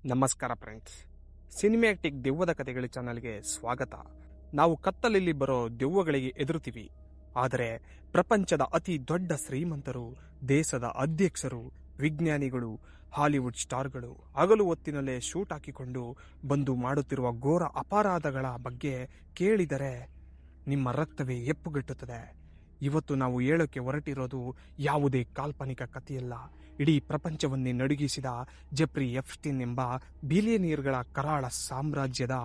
ನಮಸ್ಕಾರ friends, cinematic ದೆವ್ವದ ಕಥೆಗಳ ಚಾನಲ್ಗೆ ಸ್ವಾಗತ. ನಾವು ಕತ್ತಲಲ್ಲಿ ಬರೋ ದೆವ್ವಗಳಿಗೆ ಎದುರುತ್ತೀವಿ, ಆದರೆ ಪ್ರಪಂಚದ ಅತಿ ದೊಡ್ಡ ಶ್ರೀಮಂತರು, ದೇಶದ ಅಧ್ಯಕ್ಷರು, ವಿಜ್ಞಾನಿಗಳು, ಹಾಲಿವುಡ್ ಸ್ಟಾರ್ಗಳು ಹಗಲು ಹೊತ್ತಿನಲ್ಲೇ ಶೂಟ್ ಹಾಕಿಕೊಂಡು ಬಂದು ಮಾಡುತ್ತಿರುವ ಘೋರ ಅಪರಾಧಗಳ ಬಗ್ಗೆ ಕೇಳಿದರೆ ನಿಮ್ಮ ರಕ್ತವೇ ಹೆಪ್ಪುಗಟ್ಟುತ್ತದೆ. ಇವತ್ತು ನಾವು ಹೇಳೋಕೆ ಹೊರಟಿರೋದು ಯಾವುದೇ ಕಾಲ್ಪನಿಕ ಕಥೆಯಲ್ಲ. ಇಡೀ ಪ್ರಪಂಚವನ್ನೇ ನಡುಗಿಸಿದ ಜೆಫ್ರಿ ಎಪ್ಸ್ಟೀನ್ ಎಂಬ ಬಿಲಿಯನಿಯರ್ಗಳ ಕರಾಳ ಸಾಮ್ರಾಜ್ಯದ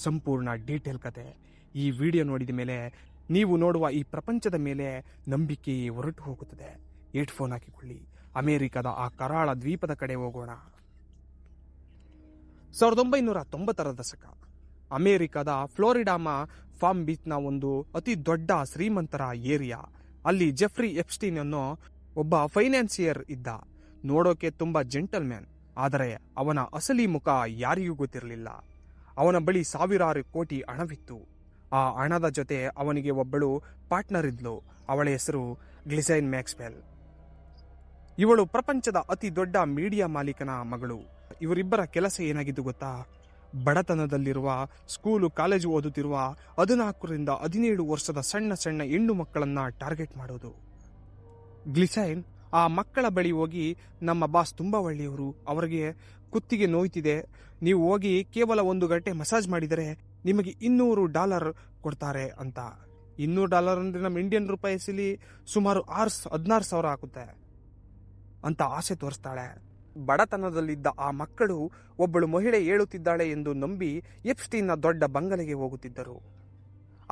ಸಂಪೂರ್ಣ ಡೀಟೇಲ್ ಕತೆ. ಈ ವಿಡಿಯೋ ನೋಡಿದ ಮೇಲೆ ನೀವು ನೋಡುವ ಈ ಪ್ರಪಂಚದ ಮೇಲೆ ನಂಬಿಕೆಯೇ ಹೊರಟು ಹೋಗುತ್ತದೆ. ಹೆಡ್ಫೋನ್ ಹಾಕಿಕೊಳ್ಳಿ, ಅಮೆರಿಕದ ಆ ಕರಾಳ ದ್ವೀಪದ ಕಡೆ ಹೋಗೋಣ. 1990ರ ದಶಕ. ಅಮೆರಿಕದ ಫ್ಲೋರಿಡಾಮ ಫಾರ್ಮ್ ಬೀಚ್ನ ಒಂದು ಅತಿ ದೊಡ್ಡ ಶ್ರೀಮಂತರ ಏರಿಯಾ. ಅಲ್ಲಿ ಜೆಫ್ರಿ ಎಪ್ಸ್ಟೀನ್ ಅನ್ನೋ ಒಬ್ಬ ಫೈನಾನ್ಸಿಯರ್ ಇದ್ದ. ನೋಡೋಕೆ ತುಂಬಾ ಜೆಂಟಲ್ಮ್ಯಾನ್, ಆದರೆ ಅವನ ಅಸಲಿ ಮುಖ ಯಾರಿಗೂ ಗೊತ್ತಿರಲಿಲ್ಲ. ಅವನ ಬಳಿ ಸಾವಿರಾರು ಕೋಟಿ ಹಣವಿತ್ತು. ಆ ಹಣದ ಜೊತೆ ಅವನಿಗೆ ಒಬ್ಬಳು ಪಾರ್ಟ್ನರ್ ಇದ್ಲು. ಅವಳ ಹೆಸರು ಗ್ಲಿಸೈನ್ ಮ್ಯಾಕ್ಸ್ವೆಲ್. ಇವಳು ಪ್ರಪಂಚದ ಅತಿ ದೊಡ್ಡ ಮೀಡಿಯಾ ಮಾಲೀಕನ ಮಗಳು. ಇವರಿಬ್ಬರ ಕೆಲಸ ಏನಾಗಿದ್ದು ಗೊತ್ತಾ? ಬಡತನದಲ್ಲಿರುವ, ಸ್ಕೂಲು ಕಾಲೇಜು ಓದುತ್ತಿರುವ 14ರಿಂದ 17 ವರ್ಷದ ಸಣ್ಣ ಸಣ್ಣ ಹೆಣ್ಣು ಮಕ್ಕಳನ್ನ ಟಾರ್ಗೆಟ್ ಮಾಡೋದು. ಗ್ಲಿಸೈನ್ ಆ ಮಕ್ಕಳ ಬಳಿ ಹೋಗಿ, ನಮ್ಮ ಬಾಸ್ ತುಂಬಾ ಒಳ್ಳೆಯವರು, ಅವರಿಗೆ ಕುತ್ತಿಗೆ ನೋಯ್ತಿದೆ, ನೀವು ಹೋಗಿ ಕೇವಲ 1 ಗಂಟೆ ಮಸಾಜ್ ಮಾಡಿದರೆ ನಿಮಗೆ $200 ಕೊಡ್ತಾರೆ ಅಂತ. $200 ಅಂದ್ರೆ ನಮ್ಮ ಇಂಡಿಯನ್ ರೂಪಾಯಿಸಲಿ ಸುಮಾರು 16,000 ಆಗುತ್ತೆ ಅಂತ ಆಸೆ ತೋರಿಸ್ತಾಳೆ. ಬಡತನದಲ್ಲಿದ್ದ ಆ ಮಕ್ಕಳು ಒಬ್ಬಳು ಮಹಿಳೆ ಹೇಳುತ್ತಿದ್ದಾಳೆ ಎಂದು ನಂಬಿ ಎಪ್ಸ್ಟೀನ್ನ ದೊಡ್ಡ ಬಂಗಲೆಗೆ ಹೋಗುತ್ತಿದ್ದರು.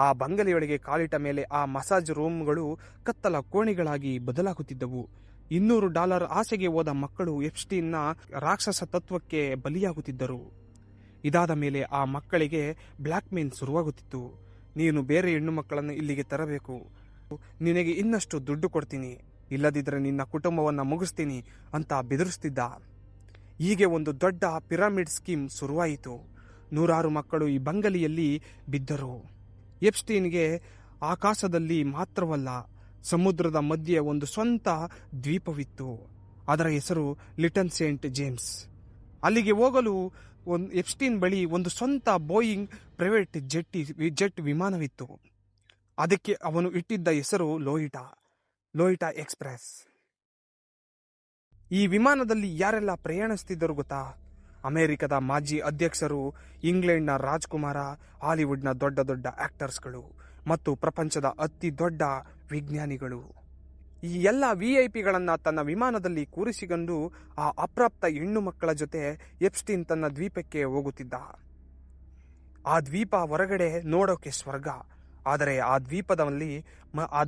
ಆ ಬಂಗಲೆಯೊಳಗೆ ಕಾಲಿಟ್ಟ ಮೇಲೆ ಆ ಮಸಾಜ್ ರೂಮ್ಗಳು ಕತ್ತಲ ಕೋಣೆಗಳಾಗಿ ಬದಲಾಗುತ್ತಿದ್ದವು. $200 ಆಸೆಗೆ ಹೋದ ಮಕ್ಕಳು ಎಪ್ಸ್ಟೀನ್ನ ರಾಕ್ಷಸ ತತ್ವಕ್ಕೆ ಬಲಿಯಾಗುತ್ತಿದ್ದರು. ಇದಾದ ಮೇಲೆ ಆ ಮಕ್ಕಳಿಗೆ ಬ್ಲ್ಯಾಕ್ ಮೇಲ್ ಶುರುವಾಗುತ್ತಿತ್ತು. ನೀನು ಬೇರೆ ಹೆಣ್ಣು ಮಕ್ಕಳನ್ನು ಇಲ್ಲಿಗೆ ತರಬೇಕು, ನಿನಗೆ ಇನ್ನಷ್ಟು ದುಡ್ಡು ಕೊಡ್ತೀನಿ, ಇಲ್ಲದಿದ್ದರೆ ನಿನ್ನ ಕುಟುಂಬವನ್ನು ಮುಗಿಸ್ತೀನಿ ಅಂತ ಬೆದರಿಸ್ತಿದ್ದ. ಹೀಗೆ ಒಂದು ದೊಡ್ಡ ಪಿರಮಿಡ್ ಸ್ಕೀಮ್ ಶುರುವಾಯಿತು. 100 ಮಕ್ಕಳು ಈ ಬಂಗಲೆಯಲ್ಲಿ ಬಿದ್ದರು. ಎಪ್ಸ್ಟೀನ್ಗೆ ಆಕಾಶದಲ್ಲಿ ಮಾತ್ರವಲ್ಲ, ಸಮುದ್ರದ ಮಧ್ಯೆ ಒಂದು ಸ್ವಂತ ದ್ವೀಪವಿತ್ತು. ಅದರ ಹೆಸರು ಲಿಟಲ್ ಸೇಂಟ್ ಜೇಮ್ಸ್. ಅಲ್ಲಿಗೆ ಹೋಗಲು ಎಪ್ಸ್ಟೀನ್ ಬಳಿ ಒಂದು ಸ್ವಂತ ಬೋಯಿಂಗ್ ಪ್ರೈವೇಟ್ ಜೆಟ್ ವಿಮಾನವಿತ್ತು. ಅದಕ್ಕೆ ಅವನು ಇಟ್ಟಿದ್ದ ಹೆಸರು ಲೋಯಿಟಾ ಎಕ್ಸ್ಪ್ರೆಸ್. ಈ ವಿಮಾನದಲ್ಲಿ ಯಾರೆಲ್ಲ ಪ್ರಯಾಣಿಸುತ್ತಿದ್ದರು ಗೊತ್ತಾ? ಅಮೆರಿಕದ ಮಾಜಿ ಅಧ್ಯಕ್ಷರು, ಇಂಗ್ಲೆಂಡ್ನ ರಾಜ್ಕುಮಾರ, ಹಾಲಿವುಡ್ನ ದೊಡ್ಡ ದೊಡ್ಡ ಆಕ್ಟರ್ಸ್ಗಳು ಮತ್ತು ಪ್ರಪಂಚದ ಅತಿ ದೊಡ್ಡ ವಿಜ್ಞಾನಿಗಳು. ಈ ಎಲ್ಲ ವಿಐಪಿಗಳನ್ನ ತನ್ನ ವಿಮಾನದಲ್ಲಿ ಕೂರಿಸಿಕೊಂಡು ಆ ಅಪ್ರಾಪ್ತ ಹೆಣ್ಣು ಮಕ್ಕಳ ಜೊತೆ ಎಪ್ಸ್ಟೀನ್ ತನ್ನ ದ್ವೀಪಕ್ಕೆ ಹೋಗುತ್ತಿದ್ದ. ಆ ದ್ವೀಪ ಹೊರಗಡೆ ನೋಡೋಕೆ ಸ್ವರ್ಗ, ಆದರೆ ಆ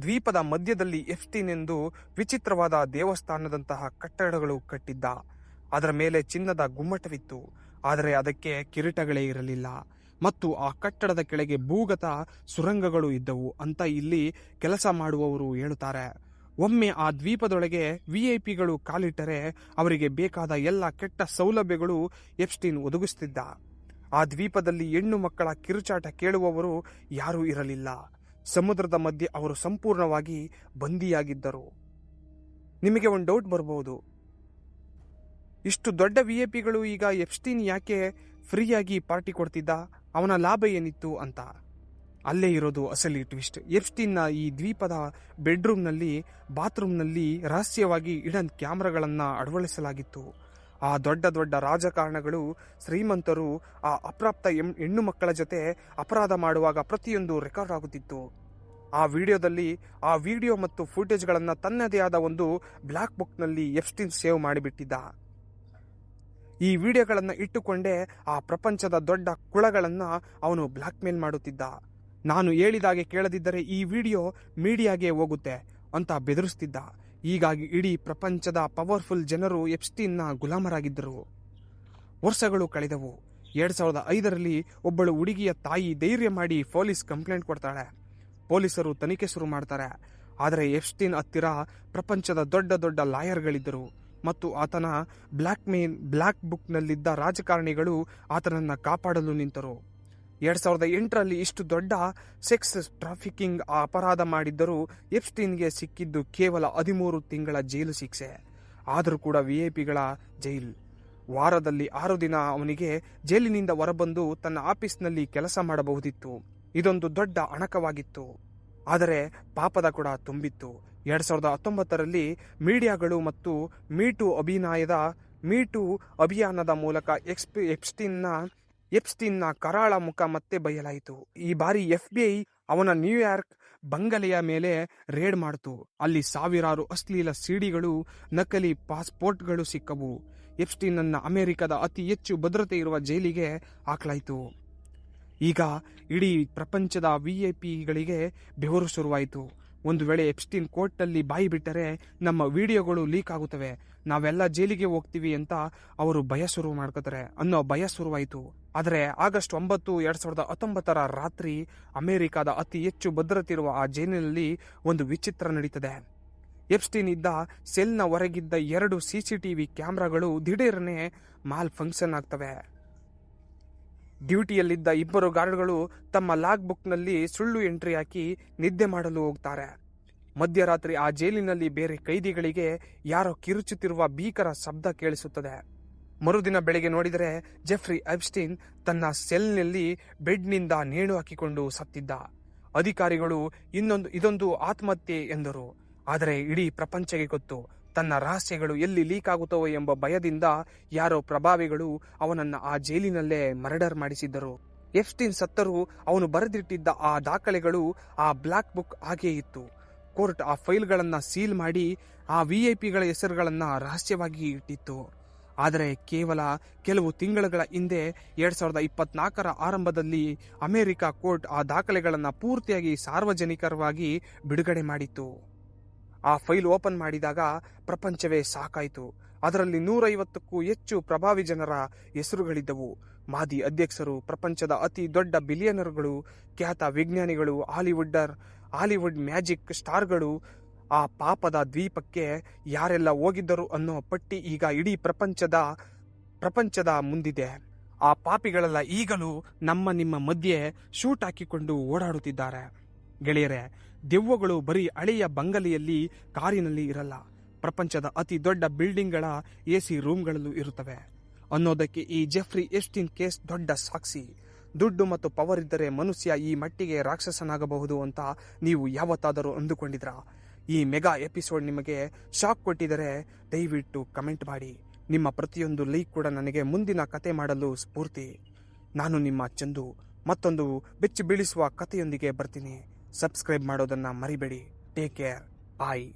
ದ್ವೀಪದ ಮಧ್ಯದಲ್ಲಿ ಎಪ್ಸ್ಟೀನ್ ಎಂದು ವಿಚಿತ್ರವಾದ ದೇವಸ್ಥಾನದಂತಹ ಕಟ್ಟಡಗಳು ಕಟ್ಟಿದ್ದ. ಅದರ ಮೇಲೆ ಚಿನ್ನದ ಗುಮ್ಮಟವಿತ್ತು, ಆದರೆ ಅದಕ್ಕೆ ಕಿರೀಟಗಳೇ ಇರಲಿಲ್ಲ. ಮತ್ತು ಆ ಕಟ್ಟಡದ ಕೆಳಗೆ ಭೂಗತ ಸುರಂಗಗಳು ಇದ್ದವು ಅಂತ ಇಲ್ಲಿ ಕೆಲಸ ಮಾಡುವವರು ಹೇಳುತ್ತಾರೆ. ಒಮ್ಮೆ ಆ ದ್ವೀಪದೊಳಗೆ ವಿಐಪಿಗಳು ಕಾಲಿಟ್ಟರೆ ಅವರಿಗೆ ಬೇಕಾದ ಎಲ್ಲ ಕೆಟ್ಟ ಸೌಲಭ್ಯಗಳು ಎಪ್ಸ್ಟೀನ್ ಒದಗಿಸುತ್ತಿದ್ದ. ಆ ದ್ವೀಪದಲ್ಲಿ ಹೆಣ್ಣು ಮಕ್ಕಳ ಕಿರುಚಾಟ ಕೇಳುವವರು ಯಾರೂ ಇರಲಿಲ್ಲ. ಸಮುದ್ರದ ಮಧ್ಯೆ ಅವರು ಸಂಪೂರ್ಣವಾಗಿ ಬಂದಿಯಾಗಿದ್ದರು. ನಿಮಗೆ ಒಂದು ಡೌಟ್ ಬರಬಹುದು, ಇಷ್ಟು ದೊಡ್ಡ ವಿಐಪಿಗಳು ಈಗ ಎಪ್ಸ್ಟೀನ್ ಯಾಕೆ ಫ್ರೀಯಾಗಿ ಪಾರ್ಟಿ ಕೊಡ್ತಿದ್ದ, ಅವನ ಲಾಭ ಏನಿತ್ತು ಅಂತ? ಅಲ್ಲೇ ಇರೋದು ಅಸಲಿ ಟ್ವಿಸ್ಟ್. ಎಪ್ಸ್ಟೀನ್ನ ಈ ದ್ವೀಪದ ಬೆಡ್ರೂಮ್ನಲ್ಲಿ, ಬಾತ್ರೂಮ್ನಲ್ಲಿ ರಹಸ್ಯವಾಗಿ ಇಡನ್ ಕ್ಯಾಮ್ರಾಗಳನ್ನು ಅಳವಡಿಸಲಾಗಿತ್ತು. ಆ ದೊಡ್ಡ ದೊಡ್ಡ ರಾಜಕಾರಣಗಳು, ಶ್ರೀಮಂತರು ಆ ಅಪ್ರಾಪ್ತ ಹೆಣ್ಣು ಮಕ್ಕಳ ಜೊತೆ ಅಪರಾಧ ಮಾಡುವಾಗ ಪ್ರತಿಯೊಂದು ರೆಕಾರ್ಡ್ ಆಗುತ್ತಿತ್ತು. ಆ ವಿಡಿಯೋ ಮತ್ತು ಫುಟೇಜ್ಗಳನ್ನು ತನ್ನದೇ ಆದ ಒಂದು ಬ್ಲಾಕ್ ಬುಕ್ನಲ್ಲಿ ಎಪ್ಸ್ಟೀನ್ ಸೇವ್ ಮಾಡಿಬಿಟ್ಟಿದ್ದ. ಈ ವಿಡಿಯೋಗಳನ್ನು ಇಟ್ಟುಕೊಂಡೇ ಆ ಪ್ರಪಂಚದ ದೊಡ್ಡ ಕುಳಗಳನ್ನು ಅವನು ಬ್ಲಾಕ್ ಮೇಲ್ ಮಾಡುತ್ತಿದ್ದ. ನಾನು ಹೇಳಿದಾಗೆ ಕೇಳದಿದ್ದರೆ ಈ ವಿಡಿಯೋ ಮೀಡಿಯಾಗೆ ಹೋಗುತ್ತೆ ಅಂತ ಬೆದರಿಸ್ತಿದ್ದ. ಹೀಗಾಗಿ ಇಡೀ ಪ್ರಪಂಚದ ಪವರ್ಫುಲ್ ಜನರು ಎಪ್ಸ್ಟೀನ್ನ ಗುಲಾಮರಾಗಿದ್ದರು. ವರ್ಷಗಳು ಕಳೆದವು. 2005ರಲ್ಲಿ ಒಬ್ಬಳು ಹುಡುಗಿಯ ತಾಯಿ ಧೈರ್ಯ ಮಾಡಿ ಪೊಲೀಸ್ ಕಂಪ್ಲೇಂಟ್ ಕೊಡ್ತಾಳೆ. ಪೊಲೀಸರು ತನಿಖೆ ಶುರು ಮಾಡ್ತಾರೆ. ಆದರೆ ಎಪ್ಸ್ಟೀನ್ ಹತ್ತಿರ ಪ್ರಪಂಚದ ದೊಡ್ಡ ದೊಡ್ಡ ಲಾಯರ್ಗಳಿದ್ದರು ಮತ್ತು ಆತನ ಬ್ಲಾಕ್ ಬುಕ್ನಲ್ಲಿದ್ದ ರಾಜಕಾರಣಿಗಳು ಆತನನ್ನು ಕಾಪಾಡಲು ನಿಂತರು. 2008ರಲ್ಲಿ ಇಷ್ಟು ದೊಡ್ಡ ಸೆಕ್ಸ್ ಟ್ರಾಫಿಕಿಂಗ್ ಅಪರಾಧ ಮಾಡಿದ್ದರೂ ಎಪ್ಸ್ಟೀನ್ಗೆ ಸಿಕ್ಕಿದ್ದು ಕೇವಲ 13 ತಿಂಗಳ ಜೈಲು ಶಿಕ್ಷೆ. ಆದರೂ ಕೂಡ ವಿಐಪಿಗಳ ಜೈಲ್. ವಾರದಲ್ಲಿ 6 ದಿನ ಅವನಿಗೆ ಜೈಲಿನಿಂದ ಹೊರಬಂದು ತನ್ನ ಆಫೀಸ್ನಲ್ಲಿ ಕೆಲಸ ಮಾಡಬಹುದಿತ್ತು. ಇದೊಂದು ದೊಡ್ಡ ಅಣಕವಾಗಿತ್ತು. ಆದರೆ ಪಾಪದ ಕೂಡ ತುಂಬಿತ್ತು. 2019ರಲ್ಲಿ ಮೀಡಿಯಾಗಳು ಮತ್ತು ಮೀಟು ಅಭಿಯಾನದ ಮೂಲಕ ಎಪ್ಸ್ಟೀನ್ನ ಕರಾಳ ಮುಖ ಮತ್ತೆ ಬಯಲಾಯಿತು. ಈ ಬಾರಿ FBI ಅವನ ನ್ಯೂಯಾರ್ಕ್ ಬಂಗಲೆಯ ಮೇಲೆ ರೇಡ್ ಮಾಡಿತು. ಅಲ್ಲಿ ಸಾವಿರಾರು ಅಶ್ಲೀಲ ಸಿಡಿಗಳು, ನಕಲಿ ಪಾಸ್ಪೋರ್ಟ್ಗಳು ಸಿಕ್ಕವು. ಎಪ್ಸ್ಟೀನ್ ಅಮೆರಿಕದ ಅತಿ ಹೆಚ್ಚು ಭದ್ರತೆ ಇರುವ ಜೈಲಿಗೆ ಹಾಕಲಾಯಿತು. ಈಗ ಇಡೀ ಪ್ರಪಂಚದ VIPಗಳಿಗೆ ಬೆವರು ಶುರುವಾಯಿತು. ಒಂದು ವೇಳೆ ಎಪ್ಸ್ಟೀನ್ ಕೋರ್ಟ್ನಲ್ಲಿ ಬಾಯಿ ಬಿಟ್ಟರೆ ನಮ್ಮ ವಿಡಿಯೋಗಳು ಲೀಕ್ ಆಗುತ್ತವೆ, ನಾವೆಲ್ಲ ಜೈಲಿಗೆ ಹೋಗ್ತೀವಿ ಅಂತ ಅವರು ಭಯ ಶುರು ಮಾಡ್ಕೋತಾರೆ ಅನ್ನೋ ಭಯ ಶುರುವಾಯಿತು. ಆದರೆ ಆಗಸ್ಟ್ 9, 2019 ರಾತ್ರಿ ಅಮೆರಿಕದ ಅತಿ ಹೆಚ್ಚು ಭದ್ರತೆ ಇರುವ ಆ ಜೈಲಿನಲ್ಲಿ ಒಂದು ವಿಚಿತ್ರ ನಡೀತದೆ. ಎಪ್ಸ್ಟೀನ್ ಇದ್ದ ಸೆಲ್ನ ಹೊರಗಿದ್ದ 2 CCTV ಕ್ಯಾಮ್ರಾಗಳು ದಿಢೀರನೆ ಮಾಲ್ ಫಂಕ್ಷನ್ ಆಗ್ತವೆ. ಡ್ಯೂಟಿಯಲ್ಲಿದ್ದ 2 ಗಾರ್ಡ್ಗಳು ತಮ್ಮ ಲಾಗ್ ಬುಕ್ನಲ್ಲಿ ಸುಳ್ಳು ಎಂಟ್ರಿ ಹಾಕಿ ನಿದ್ದೆ ಮಾಡಲು ಹೋಗ್ತಾರೆ. ಮಧ್ಯರಾತ್ರಿ ಆ ಜೈಲಿನಲ್ಲಿ ಬೇರೆ ಕೈದಿಗಳಿಗೆ ಯಾರೋ ಕಿರುಚುತ್ತಿರುವ ಭೀಕರ ಶಬ್ದ ಕೇಳಿಸುತ್ತದೆ. ಮರುದಿನ ಬೆಳಗ್ಗೆ ನೋಡಿದರೆ ಜೆಫ್ರಿ ಎಪ್ಸ್ಟೀನ್ ತನ್ನ ಸೆಲ್ನಲ್ಲಿ ಬೆಡ್ನಿಂದ ನೇಣು ಹಾಕಿಕೊಂಡು ಸತ್ತಿದ್ದ. ಅಧಿಕಾರಿಗಳು ಇದೊಂದು ಆತ್ಮಹತ್ಯೆ ಎಂದರು. ಆದರೆ ಇಡೀ ಪ್ರಪಂಚಕ್ಕೆ ಗೊತ್ತು, ತನ್ನ ರಹಸ್ಯಗಳು ಎಲ್ಲಿ ಲೀಕ್ ಆಗುತ್ತವೋ ಎಂಬ ಭಯದಿಂದ ಯಾರೋ ಪ್ರಭಾವಿಗಳು ಅವನನ್ನು ಆ ಜೈಲಿನಲ್ಲೇ ಮರ್ಡರ್ ಮಾಡಿಸಿದ್ದರು. ಎಪ್ಸ್ಟೀನ್ ಸತ್ತರೂ ಅವನು ಬರೆದಿಟ್ಟಿದ್ದ ಆ ದಾಖಲೆಗಳು, ಆ ಬ್ಲಾಕ್ ಬುಕ್ ಹಾಗೇ ಇತ್ತು. ಕೋರ್ಟ್ ಆ ಫೈಲ್ಗಳನ್ನು ಸೀಲ್ ಮಾಡಿ ಆ VIPಗಳ ಹೆಸರುಗಳನ್ನು ರಹಸ್ಯವಾಗಿ ಇಟ್ಟಿತ್ತು. ಆದರೆ ಕೇವಲ ಕೆಲವು ತಿಂಗಳುಗಳ ಹಿಂದೆ 2024 ಆರಂಭದಲ್ಲಿ ಅಮೆರಿಕ ಕೋರ್ಟ್ ಆ ದಾಖಲೆಗಳನ್ನು ಪೂರ್ತಿಯಾಗಿ ಸಾರ್ವಜನಿಕವಾಗಿ ಬಿಡುಗಡೆ ಮಾಡಿತ್ತು. ಆ ಫೈಲ್ ಓಪನ್ ಮಾಡಿದಾಗ ಪ್ರಪಂಚವೇ ಸಾಕಾಯಿತು. ಅದರಲ್ಲಿ 150ಕ್ಕೂ ಹೆಚ್ಚು ಪ್ರಭಾವಿ ಜನರ ಹೆಸರುಗಳಿದ್ದವು. ಮಾಜಿ ಅಧ್ಯಕ್ಷರು, ಪ್ರಪಂಚದ ಅತಿ ದೊಡ್ಡ ಬಿಲಿಯನರ್ಗಳು, ಖ್ಯಾತ ವಿಜ್ಞಾನಿಗಳು, ಹಾಲಿವುಡ್ ಮ್ಯಾಜಿಕ್ ಸ್ಟಾರ್ಗಳು. ಆ ಪಾಪದ ದ್ವೀಪಕ್ಕೆ ಯಾರೆಲ್ಲ ಹೋಗಿದ್ದರು ಅನ್ನೋ ಪಟ್ಟಿ ಈಗ ಇಡೀ ಪ್ರಪಂಚದ ಮುಂದಿದೆ. ಆ ಪಾಪಿಗಳೆಲ್ಲ ಈಗಲೂ ನಿಮ್ಮ ಮಧ್ಯೆ ಶೂಟ್ ಹಾಕಿಕೊಂಡು ಓಡಾಡುತ್ತಿದ್ದಾರೆ. ಗೆಳೆಯರೆ, ದೆವ್ವಗಳು ಬರೀ ಹಳೆಯ ಬಂಗಲೆಯಲ್ಲಿ, ಕಾರಿನಲ್ಲಿ ಇರಲ್ಲ. ಪ್ರಪಂಚದ ಅತಿ ದೊಡ್ಡ ಬಿಲ್ಡಿಂಗ್ಗಳ AC ರೂಮ್ಗಳಲ್ಲೂ ಇರುತ್ತವೆ ಅನ್ನೋದಕ್ಕೆ ಈ ಜೆಫ್ರಿ ಎಪ್ಸ್ಟೀನ್ ಕೇಸ್ ದೊಡ್ಡ ಸಾಕ್ಷಿ. ದುಡ್ಡು ಮತ್ತು ಪವರ್ ಇದ್ದರೆ ಮನುಷ್ಯ ಈ ಮಟ್ಟಿಗೆ ರಾಕ್ಷಸನಾಗಬಹುದು ಅಂತ ನೀವು ಯಾವತ್ತಾದರೂ ಅಂದುಕೊಂಡಿದ್ರಾ? ಈ ಮೆಗಾ ಎಪಿಸೋಡ್ ನಿಮಗೆ ಶಾಕ್ ಕೊಟ್ಟಿದ್ದರೆ ದಯವಿಟ್ಟು ಕಮೆಂಟ್ ಮಾಡಿ. ನಿಮ್ಮ ಪ್ರತಿಯೊಂದು ಲೈಕ್ ಕೂಡ ನನಗೆ ಮುಂದಿನ ಕತೆ ಮಾಡಲು ಸ್ಫೂರ್ತಿ. ನಾನು ನಿಮ್ಮ ಚಂದು ಮತ್ತೊಂದು ಬೆಚ್ಚಿ ಬೀಳಿಸುವ ಕಥೆಯೊಂದಿಗೆ ಬರ್ತೀನಿ. ಸಬ್ಸ್ಕ್ರೈಬ್ ಮಾಡೋದನ್ನ ಮರಿಬೇಡಿ. Take care. ಬಾಯ್.